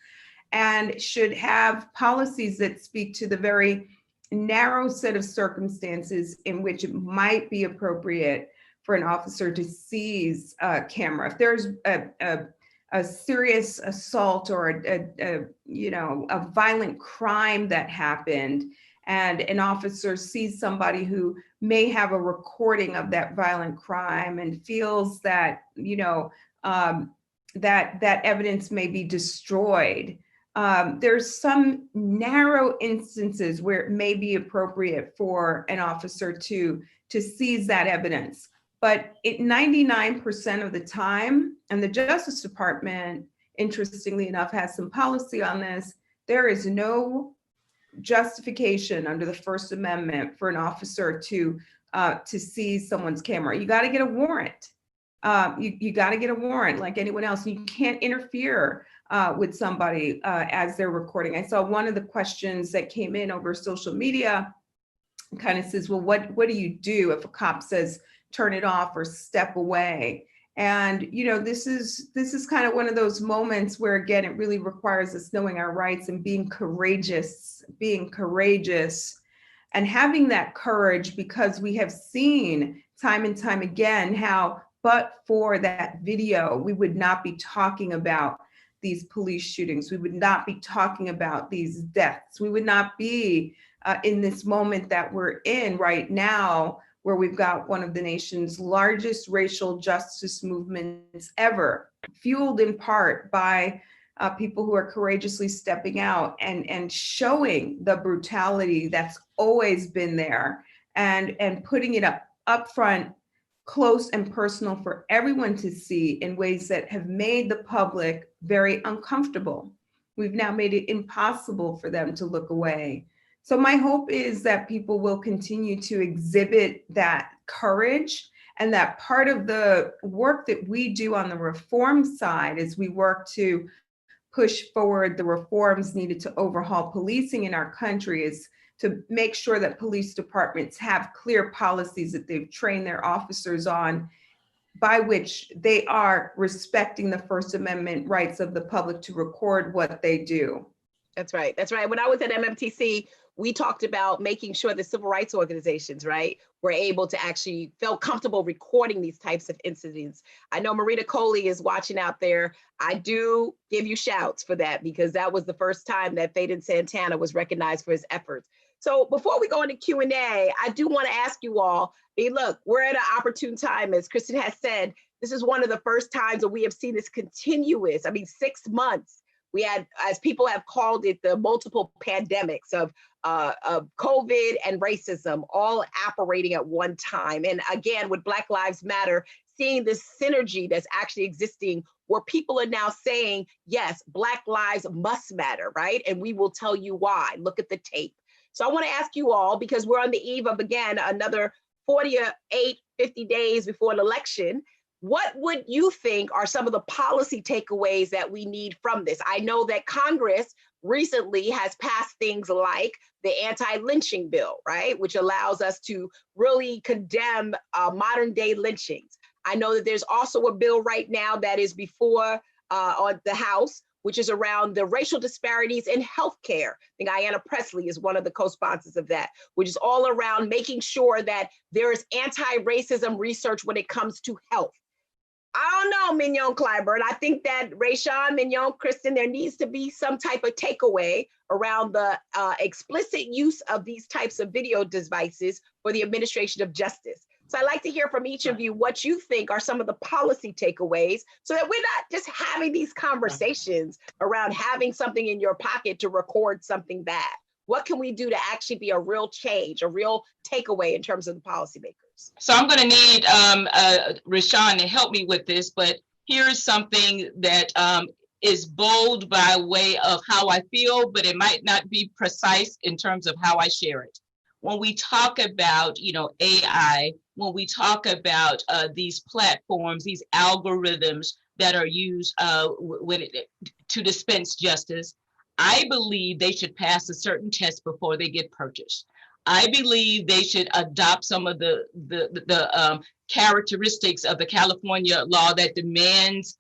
and should have policies that speak to the very narrow set of circumstances in which it might be appropriate for an officer to seize a camera. If there's a serious assault or a violent crime that happened, and an officer sees somebody who may have a recording of that violent crime and feels that that evidence may be destroyed. There's some narrow instances where it may be appropriate for an officer to seize that evidence. But 99% of the time, and the Justice Department, interestingly enough, has some policy on this, there is no justification under the First Amendment for an officer to seize someone's camera. You got to get a warrant. You got to get a warrant like anyone else. You can't interfere with somebody as they're recording. I saw one of the questions that came in over social media kind of says, well, what do you do if a cop says, turn it off or step away? And, this is kind of one of those moments where, again, it really requires us knowing our rights and being courageous and having that courage, because we have seen time and time again how, but for that video, we would not be talking about these police shootings. We would not be talking about these deaths. We would not be in this moment that we're in right now, where we've got one of the nation's largest racial justice movements ever, fueled in part by people who are courageously stepping out and showing the brutality that's always been there, and putting it up front, close and personal for everyone to see in ways that have made the public very uncomfortable. We've now made it impossible for them to look away. So my hope is that people will continue to exhibit that courage, and that part of the work that we do on the reform side, as we work to push forward the reforms needed to overhaul policing in our country, is to make sure that police departments have clear policies that they've trained their officers on, by which they are respecting the First Amendment rights of the public to record what they do. That's right. That's right. When I was at MMTC, we talked about making sure the civil rights organizations, right, were able to actually feel comfortable recording these types of incidents. I know Marita Coley is watching out there. I do give you shouts for that, because that was the first time that Phaedon Santana was recognized for his efforts. So before we go into Q&A, I do want to ask you all, look, we're at an opportune time. As Kristen has said, this is one of the first times that we have seen this continuous, 6 months. We had, as people have called it, the multiple pandemics of COVID and racism all operating at one time. And again, with Black Lives Matter, seeing this synergy that's actually existing, where people are now saying, yes, Black lives must matter, right? And we will tell you why. Look at the tape. So I want to ask you all, because we're on the eve of, again, another 48, 50 days before an election, what would you think are some of the policy takeaways that we need from this? I know that Congress recently has passed things like the anti-lynching bill, right? Which allows us to really condemn modern day lynchings. I know that there's also a bill right now that is before on the House, which is around the racial disparities in healthcare. I think Ayanna Pressley is one of the co-sponsors of that, which is all around making sure that there is anti-racism research when it comes to health. I don't know, Mignon Clyburn. I think that Rayshawn, Mignon, Kristen, there needs to be some type of takeaway around the explicit use of these types of video devices for the administration of justice. So I'd like to hear from each of you what you think are some of the policy takeaways, so that we're not just having these conversations around having something in your pocket to record something bad. What can we do to actually be a real change, a real takeaway in terms of the policymakers? So I'm going to need Rashawn to help me with this, but here's something that is bold by way of how I feel, but it might not be precise in terms of how I share it. When we talk about, AI, when we talk about these platforms, these algorithms that are used to dispense justice, I believe they should pass a certain test before they get purchased. I believe they should adopt some of the characteristics of the California law that demands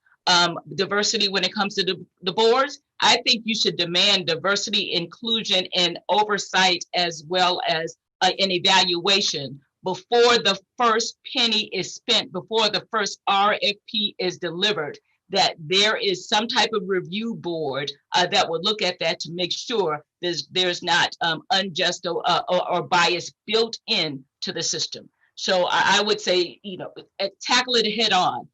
diversity when it comes to the boards. I think you should demand diversity, inclusion, and oversight, as well as an evaluation before the first penny is spent, before the first RFP is delivered, that there is some type of review board that would look at that to make sure there's not unjust or bias built in to the system. So I would say, tackle it head on.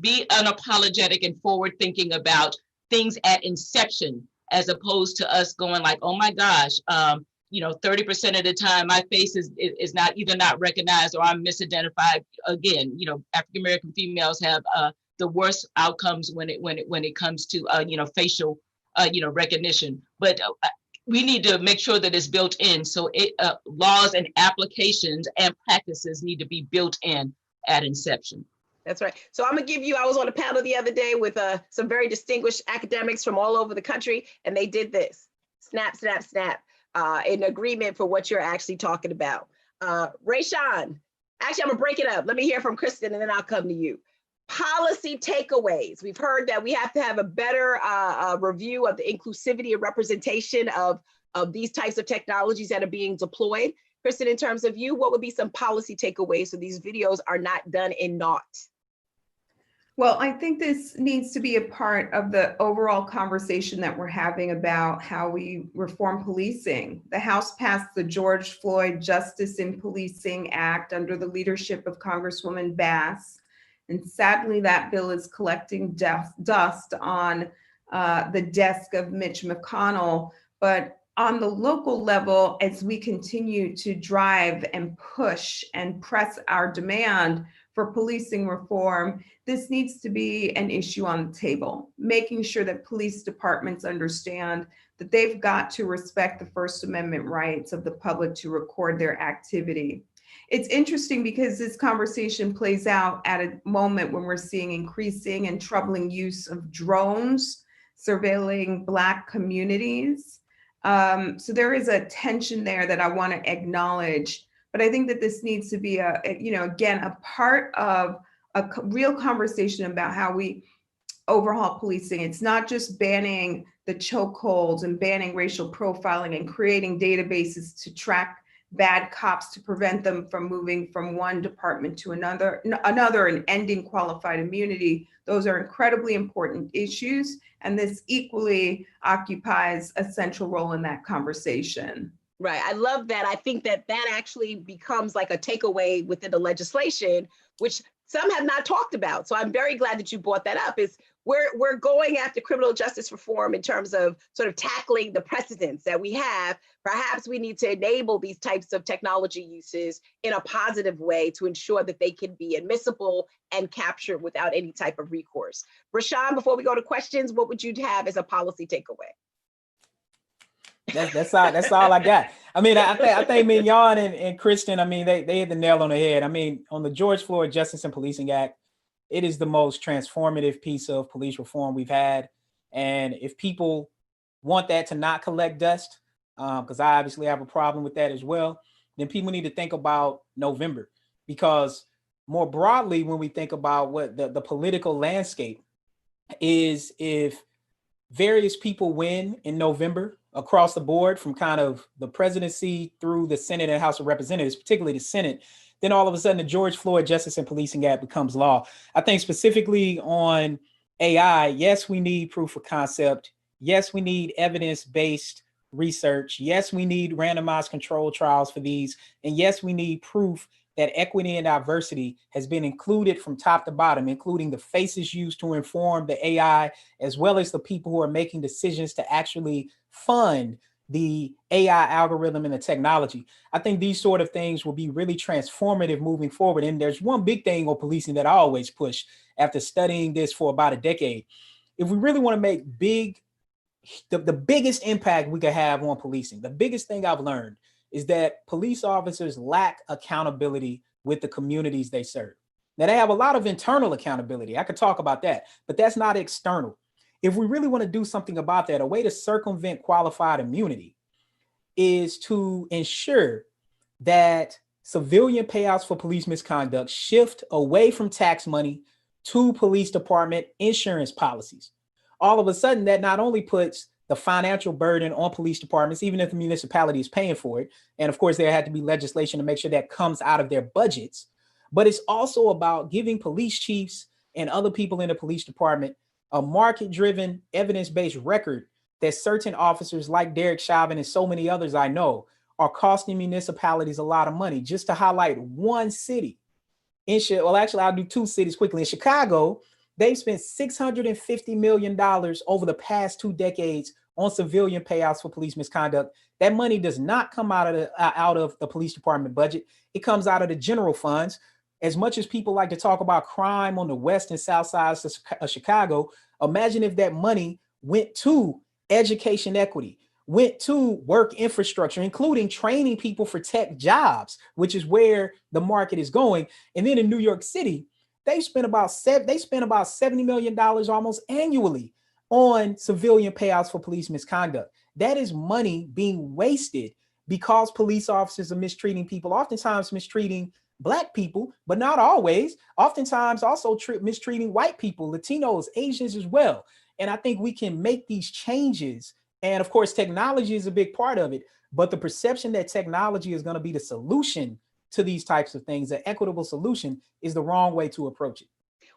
Be unapologetic and forward thinking about things at inception, as opposed to us going like, oh my gosh, 30% of the time my face is not either not recognized or I'm misidentified. Again, African-American females have the worst outcomes when it comes to facial recognition. But we need to make sure that it's built in. So laws and applications and practices need to be built in at inception. That's right. So I'm gonna give you, I was on a panel the other day with some very distinguished academics from all over the country, and they did this, snap, snap, snap, in agreement for what you're actually talking about. Rayshawn, actually I'm gonna break it up. Let me hear from Kristen and then I'll come to you. Policy takeaways. We've heard that we have to have a better review of the inclusivity and representation of these types of technologies that are being deployed. Kristen, in terms of you, what would be some policy takeaways so these videos are not done in naught? Well, I think this needs to be a part of the overall conversation that we're having about how we reform policing. The House passed the George Floyd Justice in Policing Act under the leadership of Congresswoman Bass. And sadly, that bill is collecting dust on the desk of Mitch McConnell. But on the local level, as we continue to drive and push and press our demand for policing reform, this needs to be an issue on the table, making sure that police departments understand that they've got to respect the First Amendment rights of the public to record their activity. It's interesting because this conversation plays out at a moment when we're seeing increasing and troubling use of drones surveilling Black communities. So there is a tension there that I want to acknowledge, but I think that this needs to be again, a part of a real conversation about how we overhaul policing. It's not just banning the chokeholds and banning racial profiling and creating databases to track bad cops to prevent them from moving from one department to another and ending qualified immunity. Those are incredibly important issues, and this equally occupies a central role in that conversation. Right, I love that. I think that actually becomes like a takeaway within the legislation, which some have not talked about. So I'm very glad that you brought that up. Is we're going after criminal justice reform in terms of sort of tackling the precedents that we have. Perhaps we need to enable these types of technology uses in a positive way to ensure that they can be admissible and captured without any type of recourse. Rashawn, before we go to questions, what would you have as a policy takeaway? That's all I got. I mean, I think Mignon and Kristen, I mean, they hit the nail on the head. I mean, on the George Floyd Justice and Policing Act, it is the most transformative piece of police reform we've had. And if people want that to not collect dust, because I obviously have a problem with that as well, then people need to think about November. Because more broadly, when we think about what the political landscape is, if various people win in November across the board, from kind of the presidency through the Senate and House of Representatives, particularly the Senate, then all of a sudden the George Floyd Justice and Policing Act becomes law. I think specifically on AI, yes, we need proof of concept. Yes, we need evidence-based research. Yes, we need randomized controlled trials for these. And yes, we need proof that equity and diversity has been included from top to bottom, including the faces used to inform the AI, as well as the people who are making decisions to actually fund the AI algorithm and the technology. I think these sort of things will be really transformative moving forward. And there's one big thing on policing that I always push after studying this for about a decade. if we really want to make the biggest impact we could have on policing, the biggest thing I've learned is that police officers lack accountability with the communities they serve. Now, they have a lot of internal accountability. I could talk about that, but that's not external. If we really want to do something about that, a way to circumvent qualified immunity is to ensure that civilian payouts for police misconduct shift away from tax money to police department insurance policies. All of a sudden, that not only puts the financial burden on police departments, even if the municipality is paying for it, and of course, there had to be legislation to make sure that comes out of their budgets, but it's also about giving police chiefs and other people in the police department a market-driven, evidence-based record that certain officers like Derek Chauvin and so many others I know are costing municipalities a lot of money. Just to highlight one city, well, actually, I'll do two cities quickly. In Chicago, they've spent $650 million over the past 2 decades on civilian payouts for police misconduct. That money does not come out of the police department budget. It comes out of the general funds. As much as people like to talk about crime on the west and south sides of Chicago, imagine if that money went to education equity, went to work infrastructure, including training people for tech jobs, which is where the market is going. And then in New York City, they spend about $70 million almost annually on civilian payouts for police misconduct. That is money being wasted because police officers are mistreating people, oftentimes mistreating Black people, but not always, oftentimes also mistreating white people, Latinos, Asians as well. And I think we can make these changes. And of course, technology is a big part of it, but the perception that technology is going to be the solution to these types of things, an equitable solution, is the wrong way to approach it.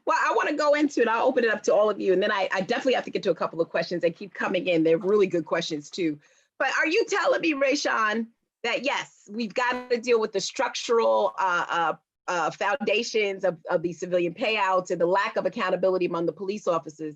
Well, I want to go into it. I'll open it up to all of you. And then I definitely have to get to a couple of questions that keep coming in. They're really good questions too. But are you telling me, Rayshawn, that yes, we've got to deal with the structural foundations of these civilian payouts and the lack of accountability among the police officers?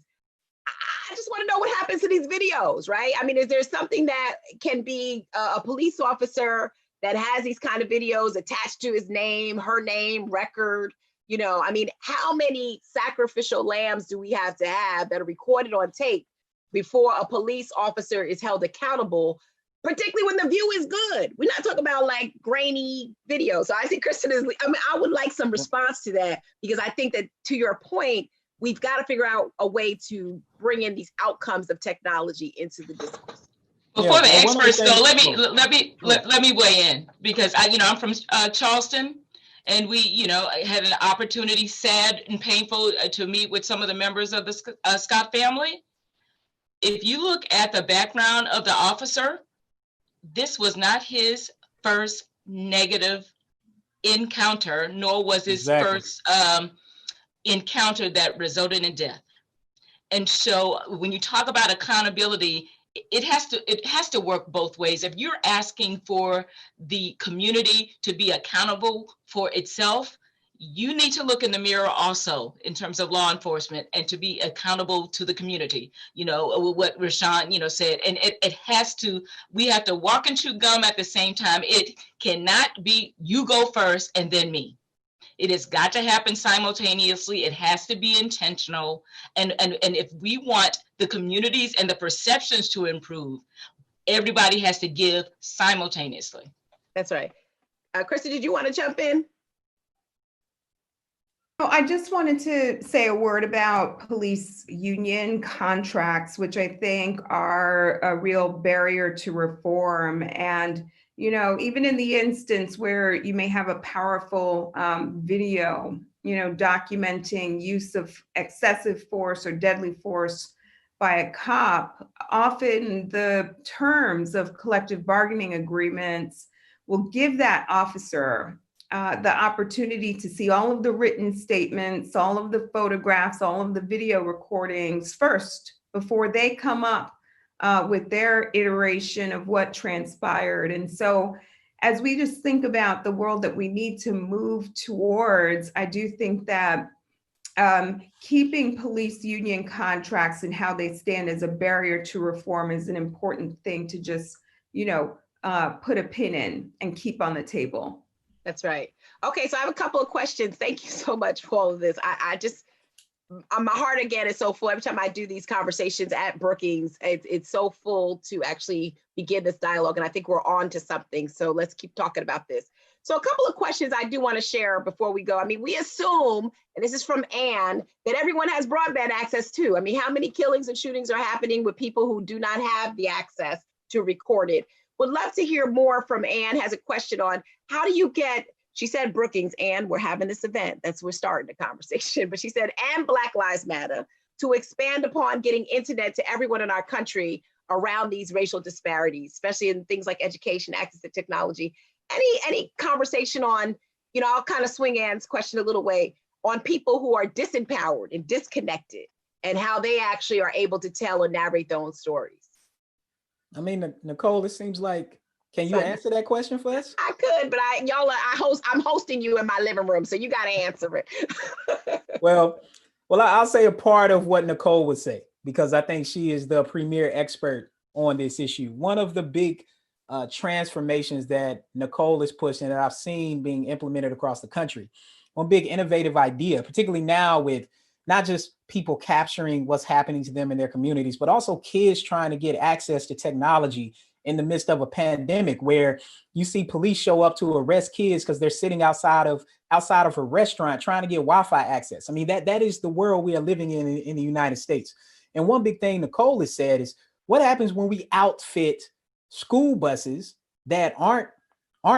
I just want to know what happens to these videos, right? I mean, is there something that can be a police officer that has these kind of videos attached to his name, her name, record? You know, I mean, how many sacrificial lambs do we have to have that are recorded on tape before a police officer is held accountable, particularly when the view is good? We're not talking about like grainy videos. So I see Kristen is, I mean, I would like some response to that, because I think that, to your point, we've got to figure out a way to bring in these outcomes of technology into the discourse. Before the experts go, let me weigh in, because I'm from Charleston, and we had an opportunity, sad and painful, to meet with some of the members of the Scott family. If you look at the background of the officer, this was not his first negative encounter, nor was his first encounter that resulted in death. And so when you talk about accountability, it has to work both ways. If you're asking for the community to be accountable for itself, you need to look in the mirror also in terms of law enforcement and to be accountable to the community. What Rayshawn said, and we have to walk and chew gum at the same time. It cannot be you go first and then me. It has got to happen simultaneously. It has to be intentional. And if we want the communities and the perceptions to improve, everybody has to give simultaneously. That's right. Krista, did you want to jump in? I just wanted to say a word about police union contracts, which I think are a real barrier to reform. And even in the instance where you may have a powerful video, documenting use of excessive force or deadly force by a cop, often the terms of collective bargaining agreements will give that officer the opportunity to see all of the written statements, all of the photographs, all of the video recordings first before they come up with their iteration of what transpired. And so as we just think about the world that we need to move towards, I do think that keeping police union contracts and how they stand as a barrier to reform is an important thing to just, put a pin in and keep on the table. That's right. Okay, so I have a couple of questions. Thank you so much for all of this. my heart again is so full every time I do these conversations at Brookings. It's so full to actually begin this dialogue, and I think we're on to something. So let's keep talking about this. So a couple of questions I do want to share before we go. I mean, we assume, and this is from Anne, that everyone has broadband access too. I mean, how many killings and shootings are happening with people who do not have the access to record it? Would love to hear more from Anne. Has a question on how do you get, she said Brookings, and we're having this event. We're starting the conversation. But she said, and Black Lives Matter, to expand upon getting internet to everyone in our country around these racial disparities, especially in things like education, access to technology. Any conversation on, you know, I'll kind of swing Anne's question a little way, on people who are disempowered and disconnected and how they actually are able to tell and narrate their own stories. I mean, Nicole, it seems like, can you answer that question for us? I could, but I'm hosting you in my living room, so you got to answer it. Well, I'll say a part of what Nicole would say, because I think she is the premier expert on this issue. One of the big transformations that Nicole is pushing that I've seen being implemented across the country, one big innovative idea, particularly now with not just people capturing what's happening to them in their communities, but also kids trying to get access to technology in the midst of a pandemic, where you see police show up to arrest kids because they're sitting outside of a restaurant trying to get Wi-Fi access. I mean, that is the world we are living in the United States. And one big thing Nicole has said is, what happens when we outfit school buses that aren't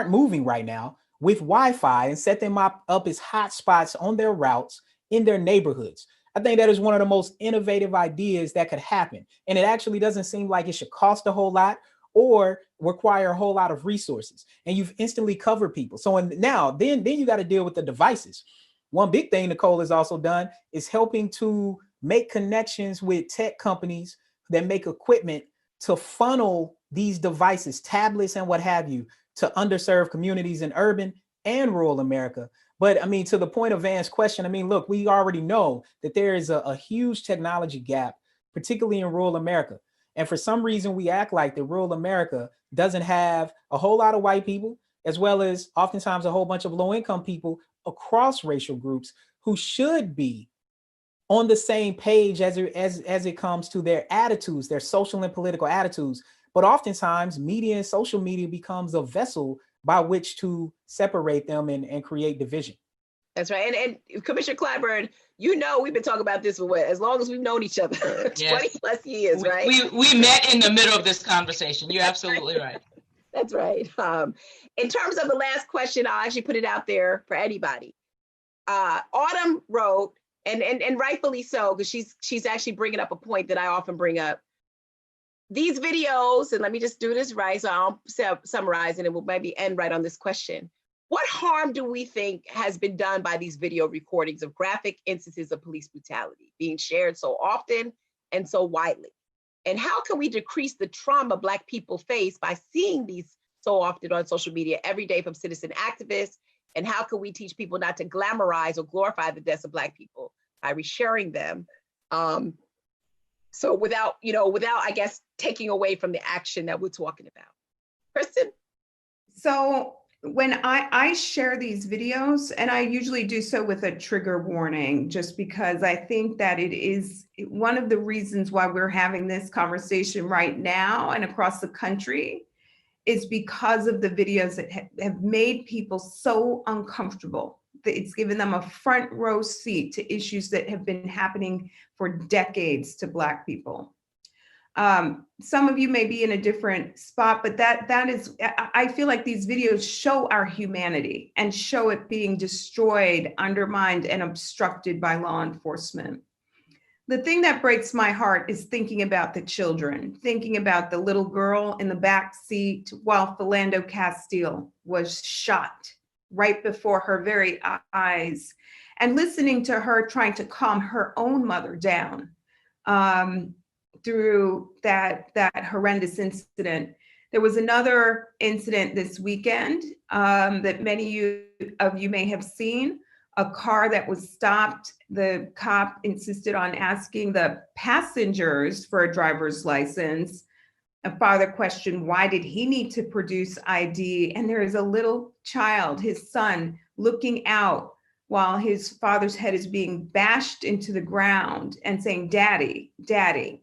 moving right now with Wi-Fi and set them up as hotspots on their routes in their neighborhoods? I think that is one of the most innovative ideas that could happen. And it actually doesn't seem like it should cost a whole lot or require a whole lot of resources. And you've instantly covered people. So now you got to deal with the devices. One big thing Nicole has also done is helping to make connections with tech companies that make equipment to funnel these devices, tablets and what have you, to underserved communities in urban and rural America. But I mean, to the point of Van's question, I mean, look, we already know that there is a huge technology gap, particularly in rural America. And for some reason, we act like that rural America doesn't have a whole lot of white people, as well as oftentimes a whole bunch of low-income people across racial groups who should be on the same page as it comes to their attitudes, their social and political attitudes. But oftentimes, media and social media becomes a vessel by which to separate them and create division. That's right. And Commissioner Clyburn, you know, we've been talking about this for as long as we've known each other, 20 plus years, right? We met in the middle of this conversation. You're absolutely right. That's right. In terms of the last question, I'll actually put it out there for anybody. Autumn wrote, and rightfully so, because she's actually bringing up a point that I often bring up. These videos, and let me just do this right, so I'll summarize it and we'll maybe end right on this question. What harm do we think has been done by these video recordings of graphic instances of police brutality being shared so often and so widely? And how can we decrease the trauma Black people face by seeing these so often on social media every day from citizen activists? And how can we teach people not to glamorize or glorify the deaths of Black people by resharing them? So without, I guess, taking away from the action that we're talking about. Kristen? So when I share these videos, and I usually do so with a trigger warning, just because I think that it is one of the reasons why we're having this conversation right now and across the country, is because of the videos that have made people so uncomfortable. It's given them a front row seat to issues that have been happening for decades to Black people. Some of you may be in a different spot, but that is, I feel like these videos show our humanity and show it being destroyed, undermined, and obstructed by law enforcement. The thing that breaks my heart is thinking about the children, thinking about the little girl in the back seat while Philando Castile was shot right before her very eyes, and listening to her trying to calm her own mother down through that horrendous incident. There was another incident this weekend that many of you may have seen, a car that was stopped. The cop insisted on asking the passengers for a driver's license. A father questioned, why did he need to produce ID? And there is a little child, his son, looking out while his father's head is being bashed into the ground and saying, "Daddy, Daddy."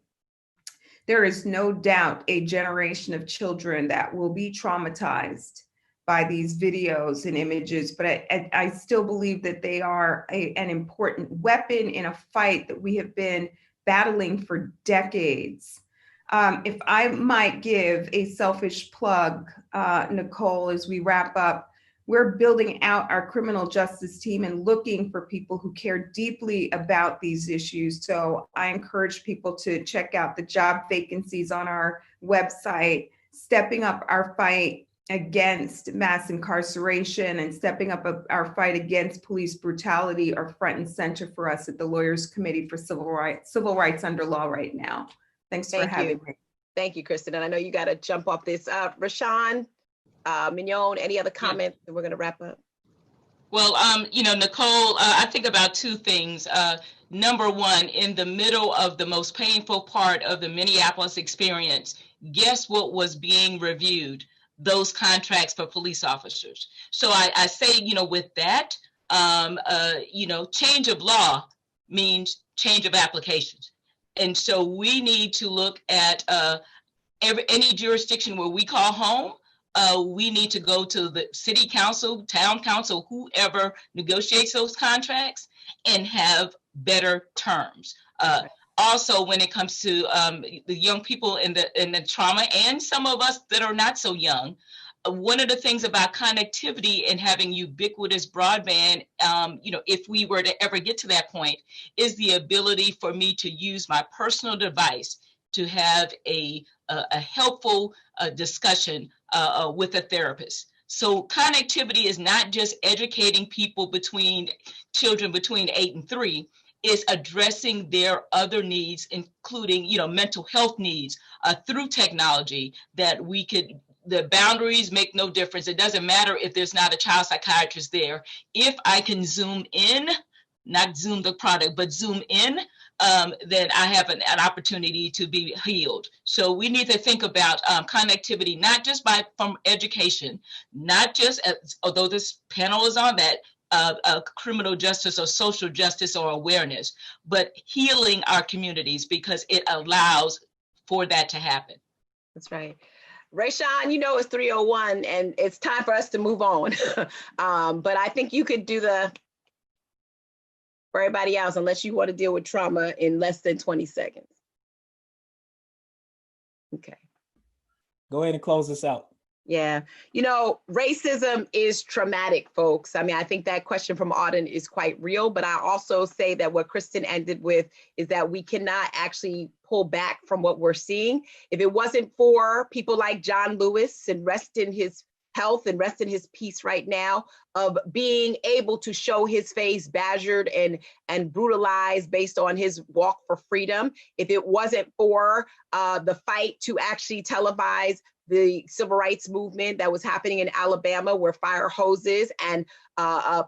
There is no doubt a generation of children that will be traumatized by these videos and images, but I still believe that they are an important weapon in a fight that we have been battling for decades. If I might give a selfish plug, Nicole, as we wrap up, we're building out our criminal justice team and looking for people who care deeply about these issues. So I encourage people to check out the job vacancies on our website. Stepping up our fight against mass incarceration and stepping up our fight against police brutality are front and center for us at the Lawyers Committee for Civil Rights Under Law right now. Thanks for having me. Thank you, Kristen. And I know you got to jump off this. Rashawn, Mignon, any other comments? And we're going to wrap up. Well, Nicole, I think about two things. Number one, in the middle of the most painful part of the Minneapolis experience, guess what was being reviewed? Those contracts for police officers. So I say, with that, change of law means change of applications. And so we need to look at any jurisdiction where we call home. We need to go to the city council, town council, whoever negotiates those contracts, and have better terms. Also, when it comes to the young people in the trauma, and some of us that are not so young, one of the things about connectivity and having ubiquitous broadband, if we were to ever get to that point, is the ability for me to use my personal device to have a helpful discussion with a therapist. So connectivity is not just educating people children between 8 and 3, is addressing their other needs, including, mental health needs through technology, that the boundaries make no difference. It doesn't matter if there's not a child psychiatrist there. If I can zoom in, not zoom the product, but zoom in, then I have an opportunity to be healed. So we need to think about connectivity, not just from education, not just, although this panel is on that, criminal justice or social justice or awareness, but healing our communities, because it allows for that to happen. That's right. Rayshawn, it's 3:01 and it's time for us to move on. But I think you could do for everybody else, unless you want to deal with trauma in less than 20 seconds. Okay. Go ahead and close this out. Yeah. Racism is traumatic, folks. I mean, I think that question from Auden is quite real, but I also say that what Kristen ended with is that we cannot actually pull back from what we're seeing. If it wasn't for people like John Lewis, and rest in his health and rest in his peace right now, of being able to show his face badgered and brutalized based on his walk for freedom, if it wasn't for the fight to actually televise the civil rights movement that was happening in Alabama, where fire hoses and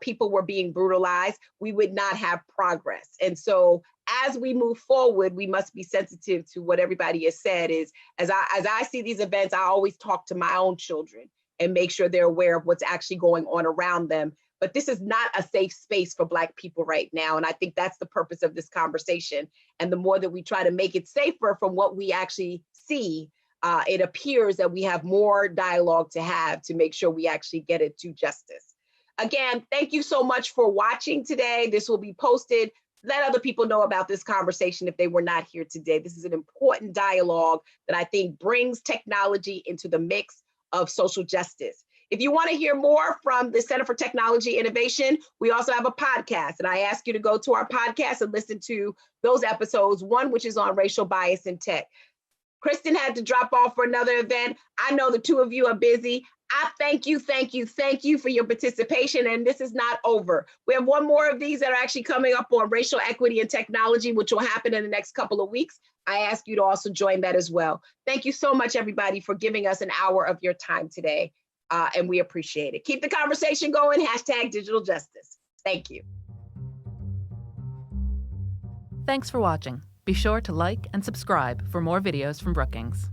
people were being brutalized, we would not have progress. And so as we move forward, we must be sensitive to what everybody has said. Is as I see these events, I always talk to my own children and make sure they're aware of what's actually going on around them. But this is not a safe space for Black people right now. And I think that's the purpose of this conversation. And the more that we try to make it safer from what we actually see, it appears that we have more dialogue to have to make sure we actually get it to justice. Again, thank you so much for watching today. This will be posted. Let other people know about this conversation if they were not here today. This is an important dialogue that I think brings technology into the mix of social justice. If you want to hear more from the Center for Technology Innovation, we also have a podcast, and I ask you to go to our podcast and listen to those episodes, one which is on racial bias in tech. Kristen had to drop off for another event. I know the two of you are busy. I thank you for your participation, and this is not over. We have one more of these that are actually coming up on racial equity and technology, which will happen in the next couple of weeks. I ask you to also join that as well. Thank you so much, everybody, for giving us an hour of your time today, and we appreciate it. Keep the conversation going, #digital justice. Thank you. Thanks for watching. Be sure to like and subscribe for more videos from Brookings.